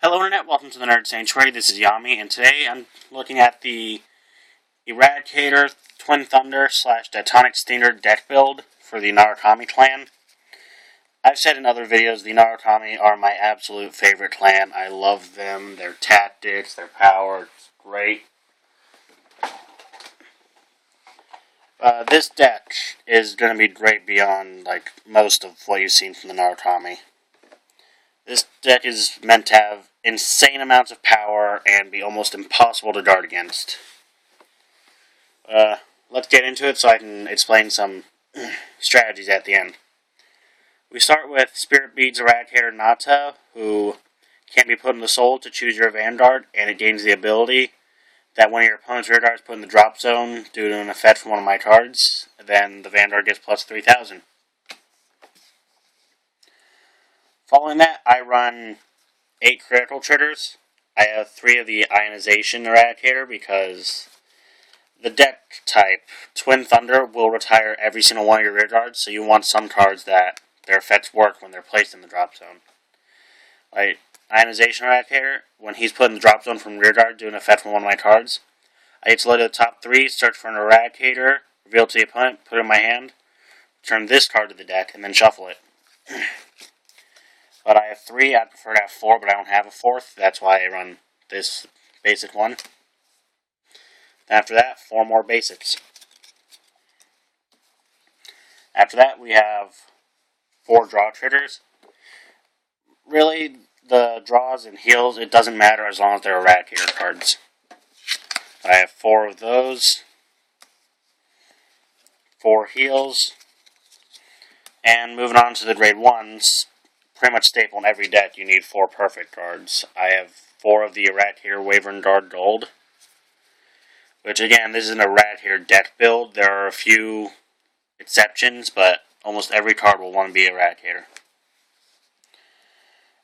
Hello Internet, welcome to the Nerd Sanctuary. This is Yami, and today I'm looking at the Eradicator Twin Thunder / Detonix standard deck build for the Narukami clan. I've said in other videos the Narukami are my absolute favorite clan. I love them, their tactics, their power, it's great. This deck is going to be great beyond most of what you've seen from the Narukami. This deck is meant to have insane amounts of power and be almost impossible to guard against. Let's get into it so I can explain some strategies at the end. We start with Spirit Beads Eradicator Nata, who can be put in the soul to choose your Vanguard, and it gains the ability that when your opponent's rear guard is put in the drop zone due to an effect from one of my cards, then the Vanguard gets plus 3,000. Following that, I run 8 critical triggers. I have 3 of the Ionization Eradicator because the deck type, Twin Thunder, will retire every single one of your rear guards, so you want some cards that their effects work when they're placed in the drop zone. Like Ionization Eradicator, when he's put in the drop zone from rear guard due to an effect from one of my cards, I get to load to the top 3, search for an Eradicator, reveal it to the opponent, put it in my hand, turn this card to the deck, and then shuffle it. But I have 3, I'd prefer to have 4, but I don't have a 4th, that's why I run this basic one. After that, 4 more basics. After that, we have 4 draw triggers. Really, the draws and heals, it doesn't matter as long as they're Eradicator cards. I have 4 of those, 4 heals, and moving on to the grade 1s, pretty much staple in every deck, you need 4 perfect cards. I have 4 of the Eradicator Wyvern Guard Gold, which again, this is an Eradicator deck build. There are a few exceptions, but almost every card will want to be Eradicator.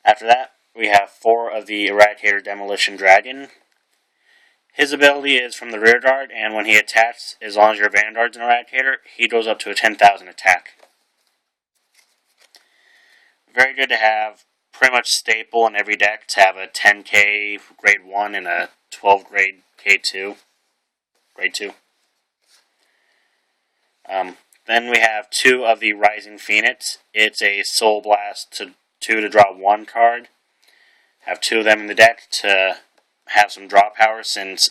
After that, we have 4 of the Eradicator Demolition Dragon. His ability is from the rear guard, and when he attacks, as long as your Vanguard's an Eradicator, he goes up to a 10,000 attack. Very good to have, pretty much staple in every deck to have a 10k grade 1 and a 12 grade K2. Grade 2. Then we have 2 of the Rising Phoenix. It's a Soul Blast to 2 to draw 1 card. Have 2 of them in the deck to have some draw power, since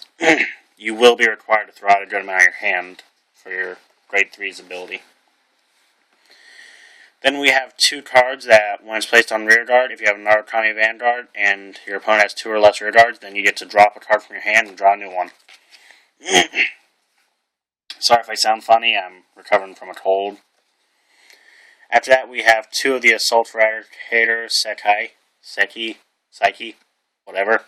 you will be required to throw out a good amount of your hand for your grade 3's ability. Then we have 2 cards that, when it's placed on rear guard, if you have a Narukami Vanguard and your opponent has 2 or less rear guards, then you get to drop a card from your hand and draw a new one. Sorry if I sound funny, I'm recovering from a cold. After that, we have 2 of the Assault Eradicator Psyche, whatever.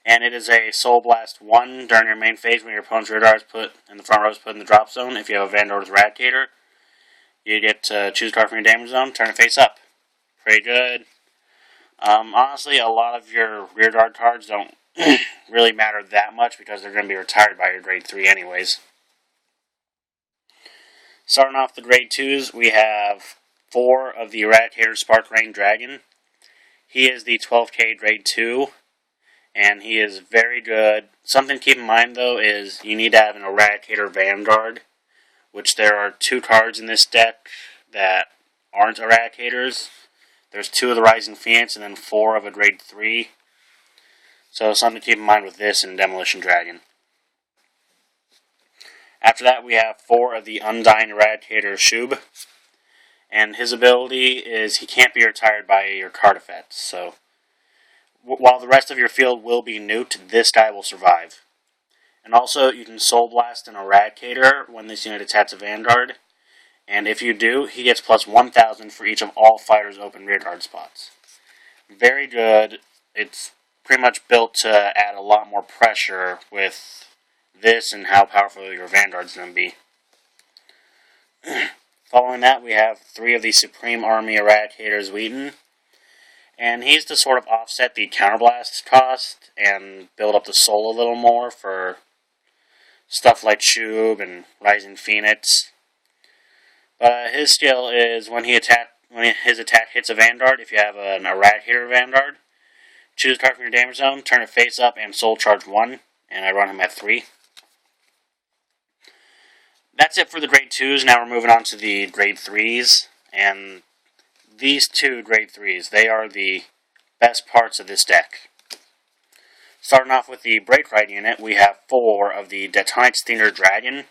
And it is a Soul Blast 1 during your main phase when your opponent's rear guard is put in the front row is put in the drop zone. If you have a Vanguard with Eradicator, you get to choose a card from your damage zone, turn it face up. Pretty good. Honestly, a lot of your rear guard cards don't really matter that much because they're going to be retired by your grade 3 anyways. Starting off the grade 2s, we have 4 of the Eradicator Spark Rain Dragon. He is the 12k grade 2, and he is very good. Something to keep in mind, though, is you need to have an Eradicator Vanguard, which there are 2 cards in this deck that aren't Eradicators. There's 2 of the Rising Phoenix and then 4 of a grade 3. So something to keep in mind with this and Demolition Dragon. After that, we have 4 of the Undying Eradicator Shub. And his ability is he can't be retired by your card effects. So while the rest of your field will be nuked, this guy will survive. And also, you can Soul Blast an Eradicator when this unit attacks a Vanguard. And if you do, he gets plus 1,000 for each of all fighters' open rearguard spots. Very good. It's pretty much built to add a lot more pressure with this and how powerful your Vanguard's going to be. Following that, we have 3 of the Supreme Army Eradicators Wheaton. And he's to sort of offset the counterblast cost and build up the soul a little more for stuff like Shub and Rising Phoenix. But his skill is when his attack hits a Vanguard, if you have an Eradicator Vanguard, choose a card from your damage zone, turn it face up, and soul charge 1, and I run him at 3. That's it for the grade 2s. Now we're moving on to the grade 3s, and these two grade 3s, they are the best parts of this deck. Starting off with the Break Ride unit, we have 4 of the Detonix Dragon.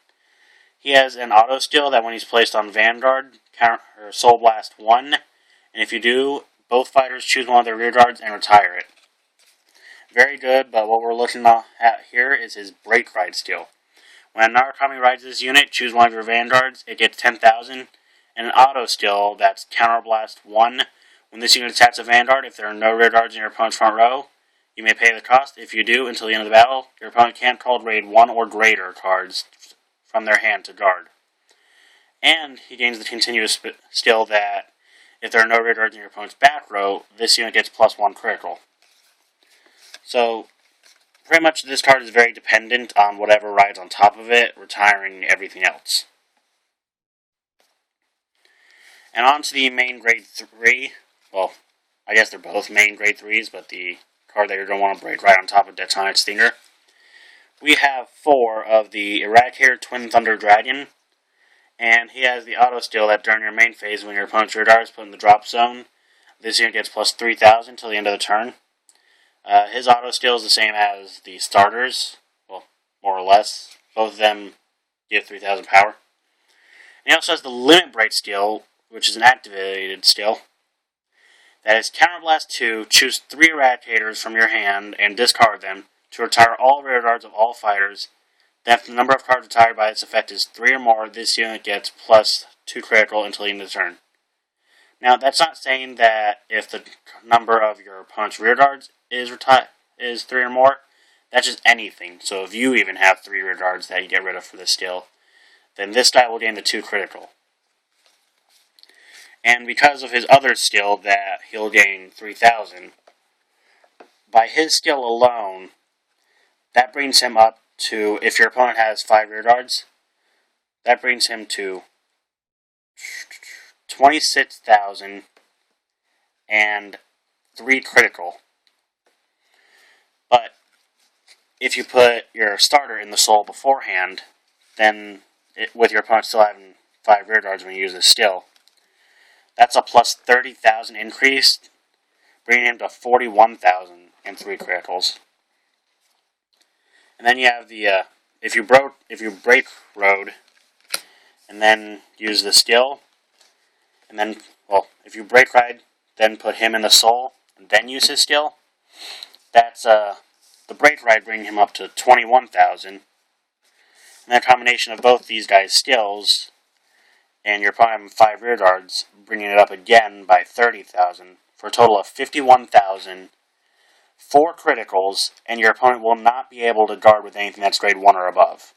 He has an auto skill that when he's placed on Vanguard, Soul Blast 1, and if you do, both fighters choose one of their rear guards and retire it. Very good, but what we're looking at here is his Break Ride skill. When Narukami rides this unit, choose one of your Vanguards, it gets 10,000, and an auto skill that's Counterblast 1. When this unit attacks a Vanguard, if there are no rear guards in your opponent's front row, you may pay the cost. If you do, until the end of the battle, your opponent can't call grade 1 or greater cards from their hand to guard. And he gains the continuous skill that if there are no rear guards in your opponent's back row, this unit gets +1 critical. So, pretty much this card is very dependent on whatever rides on top of it, retiring everything else. And on to the main grade 3. Well, I guess they're both main grade 3s, but the card that you're going to want to break right on top of Detonix Stinger. We have 4 of the Eradicator Twin Thunder Dragon, and he has the auto skill that during your main phase, when your opponent's rear guard is put in the drop zone, this unit gets plus 3,000 till the end of the turn. His auto skill is the same as the starters, well, more or less. Both of them give 3,000 power. And he also has the Limit Break skill, which is an activated skill. That is Counterblast 2, choose 3 Eradicators from your hand and discard them to retire all rear guards of all fighters. Then if the number of cards retired by its effect is 3 or more, this unit gets +2 critical until the end of the turn. Now, that's not saying that if the number of your opponent's rear guards is 3 or more, that's just anything. So if you even have 3 rear guards that you get rid of for this skill, then this guy will gain the 2 critical. And because of his other skill that he'll gain 3,000, by his skill alone, that brings him up to, if your opponent has 5 rear guards, that brings him to 26,000 and 3 critical. But if you put your starter in the soul beforehand, then with your opponent still having 5 rear guards when you use this skill, that's a plus 30,000 increase, bringing him to 41,000 and 3 criticals. And then you have the if you break road and then use the skill, and then if you break ride, then put him in the soul and then use his skill. That's the break ride bringing him up to 21,000. And that combination of both these guys' skills, and your opponent having 5 rear guards, bringing it up again by 30,000, for a total of 51,000, 4 criticals, and your opponent will not be able to guard with anything that's grade 1 or above.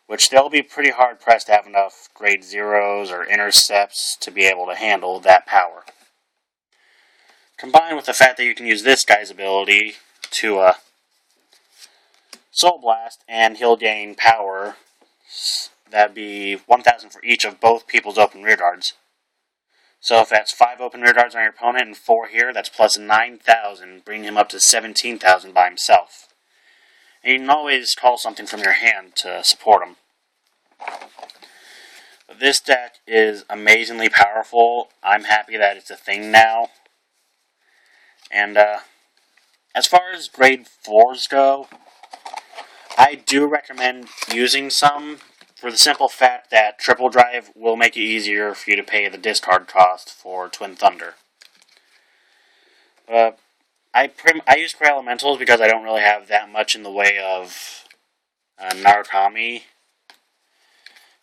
Which they'll be pretty hard pressed to have enough grade 0s or intercepts to be able to handle that power. Combined with the fact that you can use this guy's ability to Soul Blast, and he'll gain power. That'd be 1,000 for each of both people's open rear guards. So if that's 5 open rear guards on your opponent and 4 here, that's plus 9,000, bringing him up to 17,000 by himself. And you can always call something from your hand to support him. But this deck is amazingly powerful. I'm happy that it's a thing now. And as far as grade 4s go, I do recommend using some, for the simple fact that Triple Drive will make it easier for you to pay the discard cost for Twin Thunder. I use Cray Elementals because I don't really have that much in the way of Narukami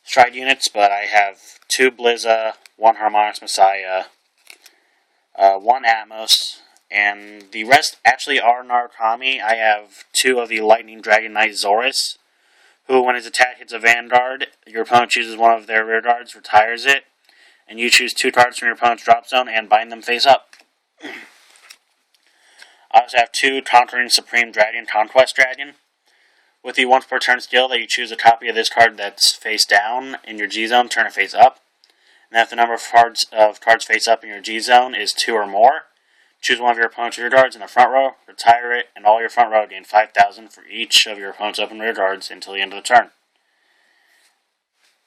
stride units, but I have 2 Blizza, 1 Harmonix Messiah, 1 Atmos, and the rest actually are Narukami. I have 2 of the Lightning Dragon Knight Zorus, who, when his attack hits a Vanguard, your opponent chooses one of their rear guards, retires it, and you choose 2 cards from your opponent's drop zone and bind them face up. I also have 2 Conquering Supreme Dragon Conquest Dragon, with the once per turn skill that you choose a copy of this card that's face down in your G zone, turn it face up. And if the number of cards face up in your G zone is 2 or more, Choose one of your opponent's rear guards in the front row, retire it, and all your front row gain 5,000 for each of your opponent's open rear guards until the end of the turn.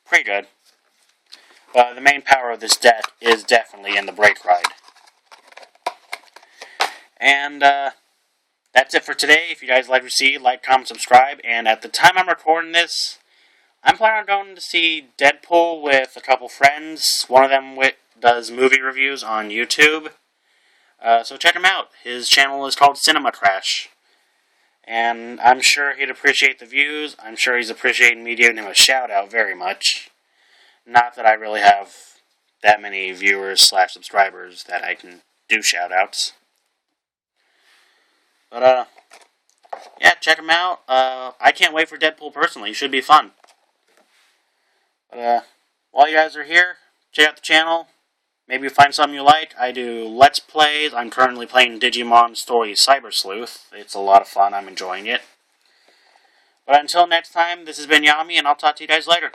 Pretty good. But the main power of this deck is definitely in the Break Ride. And that's it for today. If you guys like to see, like, comment, subscribe. And at the time I'm recording this, I'm planning on going to see Deadpool with a couple friends. One of them does movie reviews on YouTube. So check him out. His channel is called Cinema Crash. And I'm sure he'd appreciate the views. I'm sure he's appreciating me giving him a shout out very much. Not that I really have that many viewers / subscribers that I can do shout outs. But yeah, check him out. I can't wait for Deadpool personally. It should be fun. But while you guys are here, check out the channel. Maybe find something you like. I do Let's Plays. I'm currently playing Digimon Story Cyber Sleuth. It's a lot of fun. I'm enjoying it. But until next time, this has been Yami, and I'll talk to you guys later.